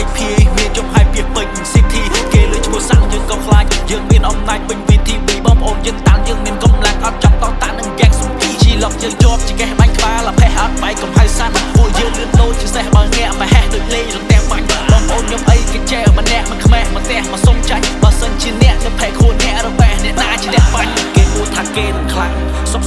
យភីមានចំហាយពីពេញស៊ីធីគេលើឈ្មោះសាំងយើងក៏ខ្លាចយើងមានអំណាចពេញវិធីពីបងប្អូនយើងតាំងយើងមានកម្លាំងអត់ចាប់តតានឹងហ្គេកសំពីជីឡុកយើងជាប់ជាកេះបាញ់ក្បាលផេះអត់បែកកំហៅសាន់ពួកយើងលឿនលោជាសេះបើងាកមកហេះដូចលេងរន្ទះបាញ់បងប្អូនខ្ញុំអីគេចែកម្នាក់មិនខ្មេះមកផ្ទះមកសុំចាច់បើសិនជាអ្នកទៅផែខ្លួនអ្នករបេះអ្នកណាជាអ្នកបាញ់គេគួរថាគេនឹងខ្លាំង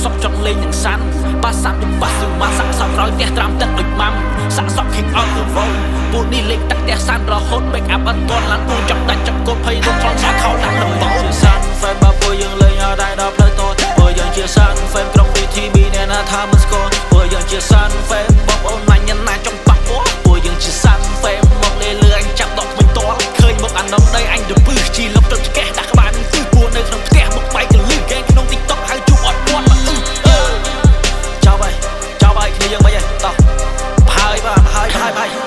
សុកចង់លេងនឹងសាន់ប៉ាសាប់នឹងប៉ាស៊ូម៉ាសាក់សក់ក្រោយផ្ទះត្រាំទឹកដូចម៉ាំសាក់សក់ King of the World ពួកនេះលេងតាក់ផ្ទះសាន់រហូត make up អត់ទាន់ឡានពួកចាប់ដាច់ចាប់កូនភ័យរត់ខ្លងសាខោដាក់ដំបូងជាសាន់ហ្វេមបើពួកយើងលេងអត់ដែរដល់ផ្លូវតូចពួកយើងជាសាន់ហ្វេមក្រុង VTB អ្នកណាថាមិនស្គាល់ពួកយើងជាសាន់ហ្វេមបងប្អូនណាញ់ណាចង់ប៉ះពោះពួកយើងជាសាន់ហ្វេមមកលេលឺអញចាប់ដកមិនតល់ឃើញមកអានងដីអញទៅពឹសជីលុបទៅឆ្កេះដាក់ក្បាលនឹងពឹសពួកនៅក្នុងផ្ទះមកបែកកលឺហ្គេងក្នុង TikTok ហៅជួបអត់ពាន់មកចោលហើយគ្នាយើងមិនឯងតោះហើយ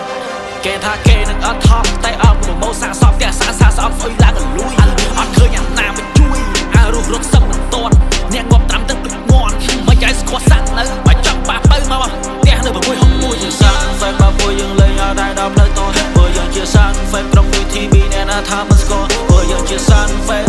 គេថាគេនឹងអត់ថប់តែអត់ប្រម៉ូសាក់សពផ្ទះសាស្អប់ស្អុយឡើងលួយអត់ឃើញអាណាមកជួយអារុះរត់សឹកមិនតន់អ្នកងាប់ត្រាំទឹកទឹកងន់មិនចៃស្គាល់សាក់នៅបើចង់បាទៅមកផ្ទះនៅ661ជាសាក់ហ្វេមបើពួកយើងលេងអត់ដែរដល់ផ្លូវតពួកយើងជាសាក់ហ្វេមក្រុង VTB អ្នកណាថាមិនស្គាល់ពួកយើងជាសាក់ហ្វេម